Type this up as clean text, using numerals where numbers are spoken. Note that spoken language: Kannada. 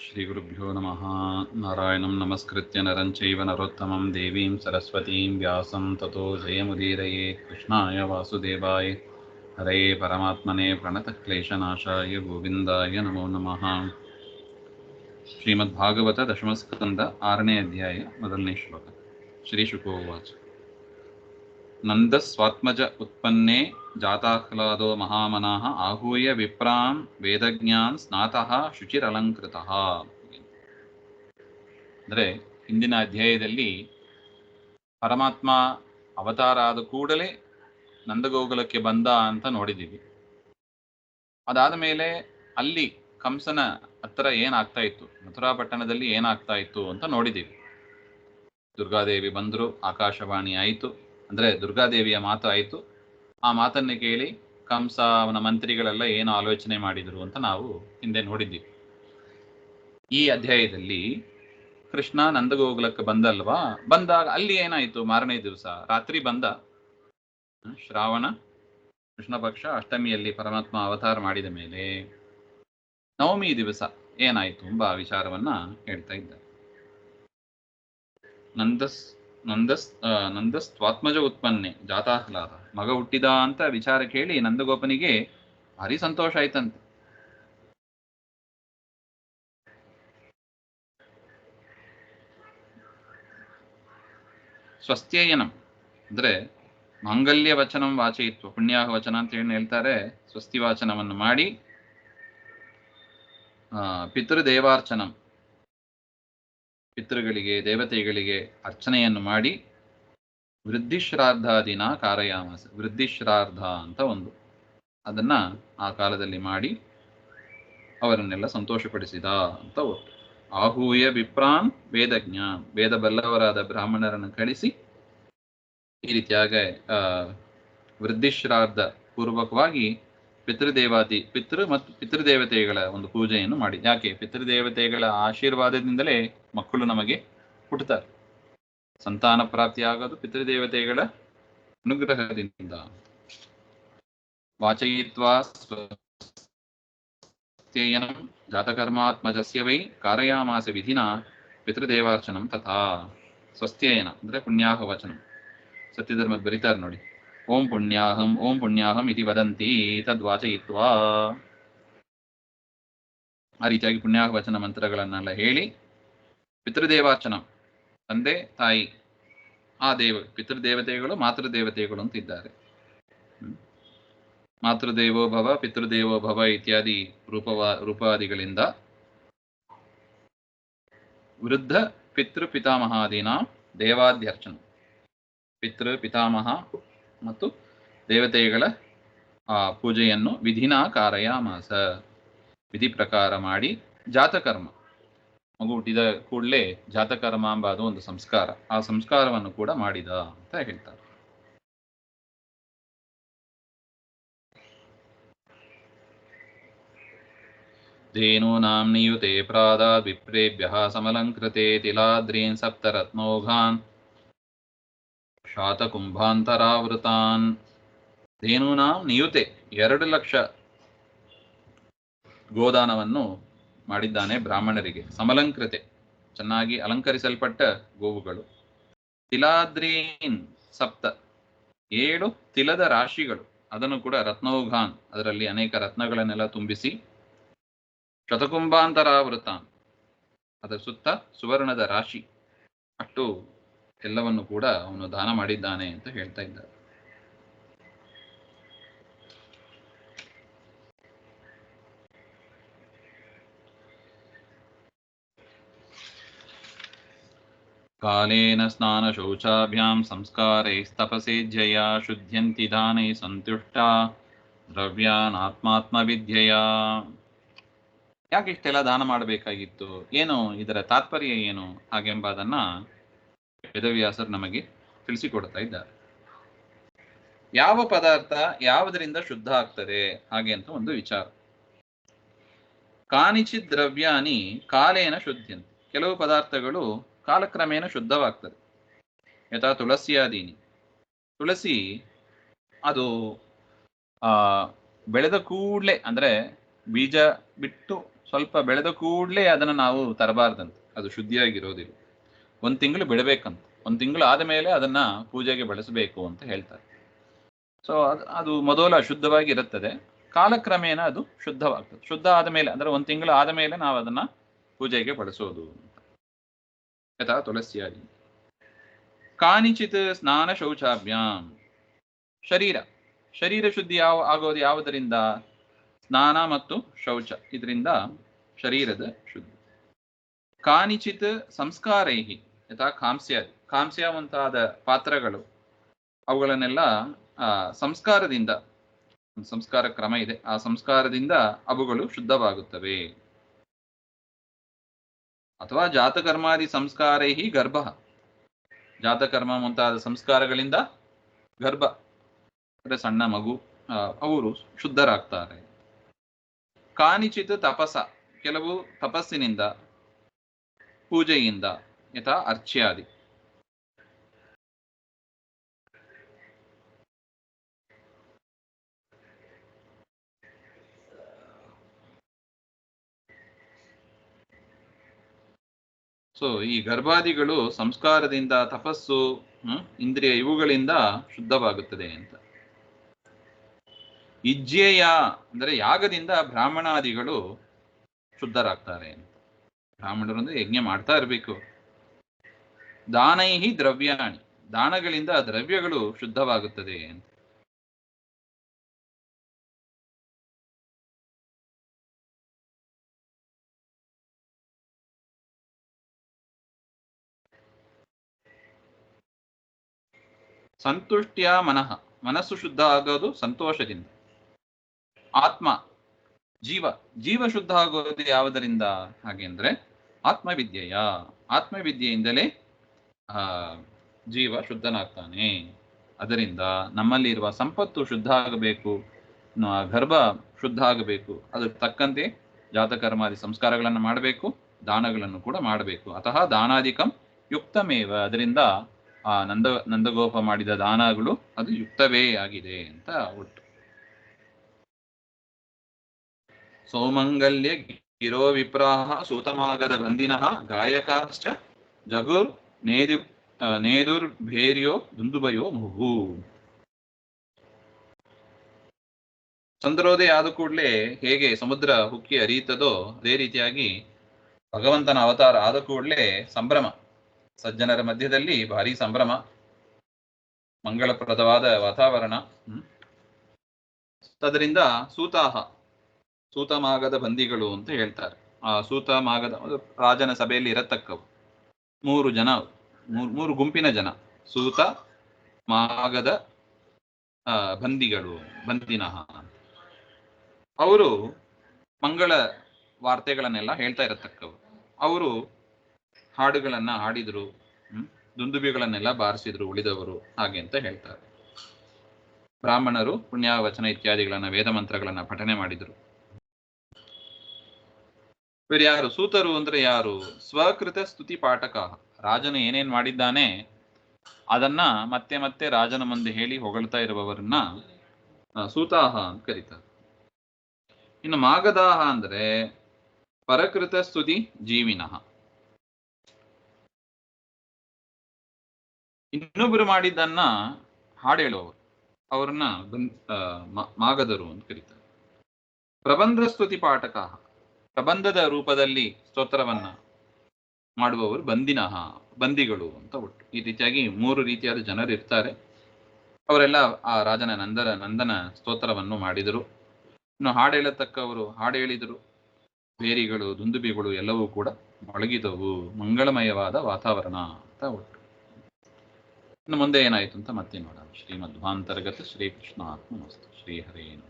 ಶ್ರೀಗುರುಭ್ಯೋ ನಮಃ. ನಾರಾಯಣಂ ನಮಸ್ಕೃತ್ಯ ನರಂ ಚೈವ ನರೋತ್ತಮಂ ದೇವೀಂ ಸರಸ್ವತೀಂ ವ್ಯಾಸಂ ತತೋ ಜಯಮುದೀರಯೇ. ಕೃಷ್ಣಾಯ ವಾಸುದೇವಾಯ ಹರೇ ಪರಮಾತ್ಮನೇ ಪ್ರಣತಕ್ಲೇಶನಾಶಾಯ ಗೋವಿಂದಾಯ ನಮೋ ನಮಃ. ಶ್ರೀಮದ್ಭಾಗವತ ದಶಮಸ್ಕಂದ 6ನೇ ಅಧ್ಯಾಯ ಮೊದಲನೇ ಶ್ಲೋಕ. ಶ್ರೀ ಶುಕೋವಾಚ. ನಂದಸ್ವಾತ್ಮಜ ಉತ್ಪನ್ನೇ ಜಾತಾಹ್ಲಾದೋ ಮಹಾಮನಃ ಆಹೂಯ ವಿಪ್ರಾನ್ ವೇದಜ್ಞಾನ್ ಸ್ನಾತಃ ಶುಚಿರಲಂಕೃತಃ. ಅಂದರೆ ಹಿಂದಿನ ಅಧ್ಯಾಯದಲ್ಲಿ ಪರಮಾತ್ಮ ಅವತಾರ ಆದ ಕೂಡಲೇ ನಂದಗೋಕುಲಕ್ಕೆ ಬಂದ ಅಂತ ನೋಡಿದ್ದೀವಿ. ಅದಾದ ಮೇಲೆ ಅಲ್ಲಿ ಕಂಸನ ಹತ್ರ ಏನಾಗ್ತಾ ಇತ್ತು, ಮಥುರಾ ಪಟ್ಟಣದಲ್ಲಿ ಏನಾಗ್ತಾ ಇತ್ತು ಅಂತ ನೋಡಿದ್ದೀವಿ. ದುರ್ಗಾದೇವಿ ಬಂದರು, ಆಕಾಶವಾಣಿ ಆಯಿತು, ಅಂದರೆ ದುರ್ಗಾದೇವಿಯ ಮಾತು ಆಯಿತು. ಆ ಮಾತನ್ನು ಕೇಳಿ ಕಂಸ ಅವನ ಮಂತ್ರಿಗಳೆಲ್ಲ ಏನು ಆಲೋಚನೆ ಮಾಡಿದರು ಅಂತ ನಾವು ಹಿಂದೆ ನೋಡಿದ್ದೀವಿ. ಈ ಅಧ್ಯಾಯದಲ್ಲಿ ಕೃಷ್ಣ ನಂದಗೋಕುಲಕ್ಕೆ ಬಂದಲ್ವಾ, ಬಂದಾಗ ಅಲ್ಲಿ ಏನಾಯಿತು, ಮಾರನೇ ದಿವಸ ರಾತ್ರಿ ಬಂದ. ಶ್ರಾವಣ ಕೃಷ್ಣ ಪಕ್ಷ ಅಷ್ಟಮಿಯಲ್ಲಿ ಪರಮಾತ್ಮ ಅವತಾರ ಮಾಡಿದ ಮೇಲೆ ನವಮಿ ದಿವಸ ಏನಾಯಿತು ಎಂಬ ವಿಚಾರವನ್ನ ಹೇಳ್ತಾ ಇದ್ದಾರೆ. ನಂದಸ್ತ್ವಾತ್ಮಜ ಉತ್ಪನ್ನೆ ಜಾತಾಹ್ಲಾದ, ಮಗ ಹುಟ್ಟಿದ ಅಂತ ವಿಚಾರ ಕೇಳಿ ನಂದಗೋಪನಿಗೆ ಭಾರಿ ಸಂತೋಷ ಆಯ್ತಂತೆ. ಸ್ವಸ್ತ್ಯಯನಂ ಅಂದ್ರೆ ಮಾಂಗಲ್ಯ ವಚನಂ ವಾಚಯಿತ್ವ, ಪುಣ್ಯಾಹ ವಚನ ಅಂತ ಹೇಳಿ ಹೇಳ್ತಾರೆ. ಸ್ವಸ್ತಿ ವಾಚನವನ್ನು ಮಾಡಿ ಪಿತೃದೇವಾರ್ಚನಂ, ಪಿತೃಗಳಿಗೆ ದೇವತೆಗಳಿಗೆ ಅರ್ಚನೆಯನ್ನು ಮಾಡಿ ವೃದ್ಧಿಶ್ರಾದ್ದಾದಿನ ಕಾರಯಾಮಾಸ. ವೃದ್ಧಿಶ್ರಾರ್ಧ ಅಂತ ಒಂದು, ಅದನ್ನ ಆ ಕಾಲದಲ್ಲಿ ಮಾಡಿ ಅವರನ್ನೆಲ್ಲ ಸಂತೋಷಪಡಿಸಿದ ಅಂತ ಒಟ್ಟು. ಆಹೂಯ ವಿಪ್ರಾನ್ ವೇದಜ್ಞ, ವೇದ ಬಲ್ಲವರಾದ ಬ್ರಾಹ್ಮಣರನ್ನು ಕಳಿಸಿ ಈ ರೀತಿಯಾಗಿ ವೃದ್ಧಿಶ್ರಾರ್ಧ ಪೂರ್ವಕವಾಗಿ ಪಿತೃ ಮತ್ತು ಪಿತೃದೇವತೆಗಳ ಒಂದು ಪೂಜೆಯನ್ನು ಮಾಡಿ. ಯಾಕೆ? ಪಿತೃದೇವತೆಗಳ ಆಶೀರ್ವಾದದಿಂದಲೇ ಮಕ್ಕಳು ನಮಗೆ ಹುಟ್ಟುತ್ತಾರೆ. ಸಂತಾನ ಪ್ರಾಪ್ತಿಯಾಗೋದು ಪಿತೃದೇವತೆಗಳ ಅನುಗ್ರಹದಿಂದ. ವಾಚಯಿತ್ವಾ ಸ್ವಸ್ತ್ಯಯನಂ ಜಾತಕರ್ಮಾತ್ಮಜಸ್ಯ ವೈ ಕಾರಯಾಮಾಸ ವಿಧಿನ ಪಿತೃದೇವಾರ್ಚನಂ ತಥಾ. ಸ್ವಸ್ತ್ಯಯನ ಅಂದ್ರೆ ಪುಣ್ಯಾಹ ವಚನ. ಸತ್ಯಧರ್ಮದ ಬರೀತಾರೆ ನೋಡಿ, ಓಂ ಪುಣ್ಯಾಹಂ ಇತಿ ವದಂತಿ ತದ್ವಾಚಯಿತ್ವಾ. ಆ ರೀತಿಯಾಗಿ ಪುಣ್ಯಾಹ ವಚನ ಮಂತ್ರಗಳನ್ನೆಲ್ಲ ಹೇಳಿ ಪಿತೃದೇವಾರ್ಚನ, ತಂದೆ ತಾಯಿ ಆ ಪಿತೃದೇವತೆಗಳು ಮಾತೃದೇವತೆಗಳು ಅಂತ ಇದ್ದಾರೆ. ಮಾತೃದೇವೋ ಭವ ಪಿತೃದೇವೋ ಭವ ಇತ್ಯಾದಿ ರೂಪಾದಿಗಳಿಂದ ವೃದ್ಧ ಪಿತೃ ಪಿತಾಮಹಾದೀನ ದೇವಾದ್ಯರ್ಚನ, ಪಿತೃ ಪಿತಾಮಹ ಮತ್ತು ದೇವತೆಗಳ ಪೂಜೆಯನ್ನು ವಿಧಿನ ಕಾರಯಾಮಾಸ, ವಿಧಿ ಪ್ರಕಾರ ಮಾಡಿ. ಜಾತಕರ್ಮ, ಮಗು ಹುಟ್ಟಿದ ಕೂಡಲೇ ಜಾತಕರ್ಮ ಎಂಬ ಅದು ಒಂದು ಸಂಸ್ಕಾರ, ಆ ಸಂಸ್ಕಾರವನ್ನು ಕೂಡ ಮಾಡಿದ ಅಂತ ಹೇಳ್ತಾರೆ. ಧೇನೂನಾಂ ನಿಯುತೆ ಪ್ರಾದಾದ್ ವಿಪ್ರೇಭ್ಯಃ ಸಮಲಂಕೃತೆ ತಿಲಾದ್ರೀನ್ ಸಪ್ತರತ್ನೌಘಾನ್ ಶಾತಕುಂಭಾಂತರಾವೃತಾನ್. ಧೇನೂನಾಂ ನಿಯುತೆ, 2 ಲಕ್ಷ ಗೋದಾನವನ್ನು ಮಾಡಿದ್ದಾನೆ ಬ್ರಾಹ್ಮಣರಿಗೆ. ಸಮಲಂಕೃತೆ, ಚೆನ್ನಾಗಿ ಅಲಂಕರಿಸಲ್ಪಟ್ಟ ಗೋವುಗಳು. ತಿಲಾದ್ರೀನ್ ಸಪ್ತ, 7 ತಿಲದ ರಾಶಿಗಳು, ಅದನ್ನು ಕೂಡ ರತ್ನೌಘಾನ್, ಅದರಲ್ಲಿ ಅನೇಕ ರತ್ನಗಳನ್ನೆಲ್ಲ ತುಂಬಿಸಿ. ಶತಕುಂಭಾಂತರಾವೃತಾನ್, ಅದರ ಸುತ್ತ ಸುವರ್ಣದ ರಾಶಿ, ಅಷ್ಟು ಎಲ್ಲವನ್ನು ಕೂಡ ಅವನು ದಾನ ಮಾಡಿದ್ದಾನೆ ಅಂತ ಹೇಳ್ತಾ ಇದ್ದಾರೆ. ಕಾಲೇನ ಸ್ನಾನ ಶೌಚಾಭ್ಯಾಂ ಸಂಸ್ಕಾರೈಸ್ತಪಸೇಜ್ಯಯಾ ಶುದ್ಧ್ಯಂತಿ ದಾನೈ ಸಂತುಷ್ಟಾ ದ್ರವ್ಯಾನಾತ್ಮಾತ್ಮವಿದ್ಯೆಯ. ಯಾಕೆ ಇಷ್ಟೆಲ್ಲ ದಾನ ಮಾಡಬೇಕಾಗಿತ್ತು, ಏನು ಇದರ ತಾತ್ಪರ್ಯ ಏನು ಹಾಗೆಂಬುದನ್ನ ವೇದವ್ಯಾಸರು ನಮಗೆ ತಿಳಿಸಿಕೊಡ್ತಾ ಇದ್ದಾರೆ. ಯಾವ ಪದಾರ್ಥ ಯಾವುದರಿಂದ ಶುದ್ಧ ಆಗ್ತದೆ ಹಾಗೆ ಅಂತ ಒಂದು ವಿಚಾರ. ಕಾನಿಚಿತ್ ದ್ರವ್ಯಾನಿ ಕಾಲೇನ ಶುದ್ಧ್ಯಂತಿ, ಕೆಲವು ಪದಾರ್ಥಗಳು ಕಾಲಕ್ರಮೇಣ ಶುದ್ಧವಾಗ್ತದೆ. ಯಥಾ ತುಳಸಿಯಾದೀನಿ, ತುಳಸಿ ಅದು ಬೆಳೆದ ಕೂಡಲೇ, ಅಂದರೆ ಬೀಜ ಬಿಟ್ಟು ಸ್ವಲ್ಪ ಬೆಳೆದ ಕೂಡಲೇ ಅದನ್ನು ನಾವು ತರಬಾರ್ದಂತ, ಅದು ಶುದ್ಧಿಯಾಗಿರೋದಿಲ್ಲ. 1 ತಿಂಗಳು ಬಿಡಬೇಕಂತ, 1 ತಿಂಗಳು ಆದ ಮೇಲೆ ಅದನ್ನ ಪೂಜೆಗೆ ಬಳಸಬೇಕು ಅಂತ ಹೇಳ್ತಾರೆ. ಸೊ ಅದು ಮೊದಲು ಅಶುದ್ಧವಾಗಿ ಇರುತ್ತದೆ, ಕಾಲಕ್ರಮೇಣ ಅದು ಶುದ್ಧವಾಗ್ತದೆ. ಶುದ್ಧ ಆದ ಮೇಲೆ ಅಂದ್ರೆ 1 ತಿಂಗಳು ಆದ ಮೇಲೆ ನಾವು ಅದನ್ನ ಪೂಜೆಗೆ ಬಳಸೋದು. ಯಥಾ ತುಳಸಿಯಾದಿ ಕಾನಿಚಿತ್ ಸ್ನಾನ ಶೌಚಾಭ್ಯಾಂ. ಶರೀರ ಶುದ್ಧಿ ಆಗೋದು ಯಾವುದರಿಂದ? ಸ್ನಾನ ಮತ್ತು ಶೌಚ, ಇದರಿಂದ ಶರೀರದ ಶುದ್ಧಿ. ಕಾನಿಚಿತ್ ಸಂಸ್ಕಾರೈಹಿ ಯಥಾ ಕಾಂಸ್ಯ ಮುಂತಾದ ಪಾತ್ರಗಳು, ಅವುಗಳನ್ನೆಲ್ಲ ಸಂಸ್ಕಾರದಿಂದ, ಸಂಸ್ಕಾರ ಕ್ರಮ ಇದೆ, ಆ ಸಂಸ್ಕಾರದಿಂದ ಅವುಗಳು ಶುದ್ಧವಾಗುತ್ತವೆ. ಅಥವಾ ಜಾತಕರ್ಮಾದಿ ಸಂಸ್ಕಾರೈಹಿ ಗರ್ಭ, ಜಾತಕರ್ಮ ಮುಂತಾದ ಸಂಸ್ಕಾರಗಳಿಂದ ಗರ್ಭ ಅಂದ್ರೆ ಸಣ್ಣ ಮಗು, ಅವರು ಶುದ್ಧರಾಗ್ತಾರೆ. ಕಾನಿಚಿತ್ ತಪಸ, ಕೆಲವು ತಪಸ್ಸಿನಿಂದ, ಪೂಜೆಯಿಂದ, ಯಥಾ ಅರ್ಚ್ಯಾದಿ. ಸೊ ಈ ಗರ್ಭಾದಿಗಳು ಸಂಸ್ಕಾರದಿಂದ, ತಪಸ್ಸು, ಇಂದ್ರಿಯ ಇವುಗಳಿಂದ ಶುದ್ಧವಾಗುತ್ತದೆ ಅಂತ. ಇಜ್ಜೇಯ ಅಂದರೆ ಯಾಗದಿಂದ ಬ್ರಾಹ್ಮಣಾದಿಗಳು ಶುದ್ಧರಾಗ್ತಾರೆ ಅಂತ. ಬ್ರಾಹ್ಮಣರು ಅಂದ್ರೆ ಯಜ್ಞ ಮಾಡ್ತಾ ಇರಬೇಕು. ದಾನೈಹಿ ದ್ರವ್ಯಾಣಿ, ದಾನಗಳಿಂದ ದ್ರವ್ಯಗಳು ಶುದ್ಧವಾಗುತ್ತದೆ ಅಂತ. ಸಂತುಷ್ಟ್ಯ ಮನಃ, ಮನಸ್ಸು ಶುದ್ಧ ಆಗೋದು ಸಂತೋಷದಿಂದ. ಆತ್ಮ ಜೀವ ಶುದ್ಧ ಆಗೋದು ಯಾವುದರಿಂದ? ಹಾಗೆಂದ್ರೆ ಆತ್ಮವಿದ್ಯೆಯ, ಆತ್ಮವಿದ್ಯೆಯಿಂದಲೇ ಜೀವ ಶುದ್ಧನಾಗ್ತಾನೆ. ಅದರಿಂದ ನಮ್ಮಲ್ಲಿ ಇರುವ ಸಂಪತ್ತು ಶುದ್ಧ ಆಗಬೇಕು, ಗರ್ಭ ಶುದ್ಧ ಆಗಬೇಕು, ಅದಕ್ಕೆ ತಕ್ಕಂತೆ ಜಾತಕರ್ಮಾದಿ ಸಂಸ್ಕಾರಗಳನ್ನು ಮಾಡಬೇಕು, ದಾನಗಳನ್ನು ಕೂಡ ಮಾಡಬೇಕು. ಅತಃ ದಾನಾಧಿಕಂ ಯುಕ್ತಮೇವ, ಅದರಿಂದ ಆ ನಂದಗೋಪ ಮಾಡಿದ ದಾನಗಳು ಅದು ಯುಕ್ತವೇ ಆಗಿದೆ ಅಂತ ಒಟ್ಟು. ಸೌಮಂಗಲ್ಯ ಗಿರೋ ವಿಪ್ರಾಹ ಸೂತಮಾಗದ ಬಂದಿನಃ ಗಾಯಕಾಶ್ಚ ಜಗುರ್ ನೇದುರ್ಭೇರ್ಯೋ ದುಂದುಭಯೋ ಮುಹು. ಚಂದ್ರೋದಯ ಆದ ಕೂಡಲೇ ಹೇಗೆ ಸಮುದ್ರ ಹುಕ್ಕಿ ಹರಿಯುತ್ತದೋ ಅದೇ ರೀತಿಯಾಗಿ ಭಗವಂತನ ಅವತಾರ ಆದ ಕೂಡಲೇ ಸಂಭ್ರಮ, ಸಜ್ಜನರ ಮಧ್ಯದಲ್ಲಿ ಭಾರಿ ಸಂಭ್ರಮ, ಮಂಗಳಪ್ರದವಾದ ವಾತಾವರಣ. ಅದರಿಂದ ಸೂತಮಾಗದ ಬಂದಿಗಳು ಅಂತ ಹೇಳ್ತಾರೆ. ಆ ಸೂತಮಾಗದ ರಾಜನ ಸಭೆಯಲ್ಲಿ ಇರತಕ್ಕವು 3 ಜನ, 3 ಗುಂಪಿನ ಜನ, ಸೂತ ಮಾಗದ ಬಂದಿಗಳು, ಬಂದಿನಃ. ಅವರು ಮಂಗಳ ವಾರ್ತೆಗಳನ್ನೆಲ್ಲ ಹೇಳ್ತಾ ಇರತಕ್ಕವು. ಅವರು ಹಾಡುಗಳನ್ನ ಹಾಡಿದ್ರು, ದುಂದುಬಿಗಳನ್ನೆಲ್ಲ ಬಾರಿಸಿದ್ರು ಉಳಿದವರು, ಹಾಗೆ ಅಂತ ಹೇಳ್ತಾರೆ. ಬ್ರಾಹ್ಮಣರು ಪುಣ್ಯಾವಚನ ಇತ್ಯಾದಿಗಳನ್ನ, ವೇದ ಮಂತ್ರಗಳನ್ನ ಪಠನೆ ಮಾಡಿದ್ರು. ಬೇರೆ ಯಾರು? ಸೂತರು ಅಂದ್ರೆ ಯಾರು? ಸ್ವಕೃತ ಸ್ತುತಿ ಪಾಠಕ, ರಾಜನು ಏನೇನ್ ಮಾಡಿದ್ದಾನೆ ಅದನ್ನ ಮತ್ತೆ ಮತ್ತೆ ರಾಜನ ಮುಂದೆ ಹೇಳಿ ಹೊಗಳ್ತಾ ಇರುವವರನ್ನ ಸೂತಾಹ ಅಂತ ಕರೀತಾರೆ. ಇನ್ನು ಮಾಗದಾಹ ಅಂದ್ರೆ ಪರಕೃತ ಸ್ತುತಿ ಜೀವಿನಃ, ಇನ್ನೊಬ್ಬರು ಮಾಡಿದ್ದನ್ನ ಹಾಡು ಹೇಳುವವರು, ಅವರನ್ನ ಮಾಗದರು ಅಂತ ಕರೀತಾರೆ. ಪ್ರಬಂಧ ಸ್ತುತಿ ಪಾಠಕ, ಪ್ರಬಂಧದ ರೂಪದಲ್ಲಿ ಸ್ತೋತ್ರವನ್ನ ಮಾಡುವವರು ಬಂದಿನಃ, ಬಂದಿಗಳು ಅಂತ ಒಟ್ಟು. ಈ ರೀತಿಯಾಗಿ 3 ರೀತಿಯಾದ ಜನರು ಇರ್ತಾರೆ. ಅವರೆಲ್ಲ ಆ ರಾಜನ ನಂದನ ಸ್ತೋತ್ರವನ್ನು ಮಾಡಿದರು. ಇನ್ನು ಹಾಡು ಹೇಳತಕ್ಕವರು ಹಾಡು ಹೇಳಿದರು, ಬೇರಿಗಳು ದುಂದುಬಿಗಳು ಎಲ್ಲವೂ ಕೂಡ ಮೊಳಗಿದವು, ಮಂಗಳಮಯವಾದ ವಾತಾವರಣ ಅಂತ ಒಟ್ಟು. ಇನ್ನು ಮುಂದೆ ಏನಾಯ್ತು ಅಂತ ಮತ್ತೆ ನೋಡೋಣ. ಶ್ರೀಮಧ್ವಾಂತರ್ಗತ ಶ್ರೀಕೃಷ್ಣ ಆತ್ಮನಸ್ತು. ಶ್ರೀಹರೇನು.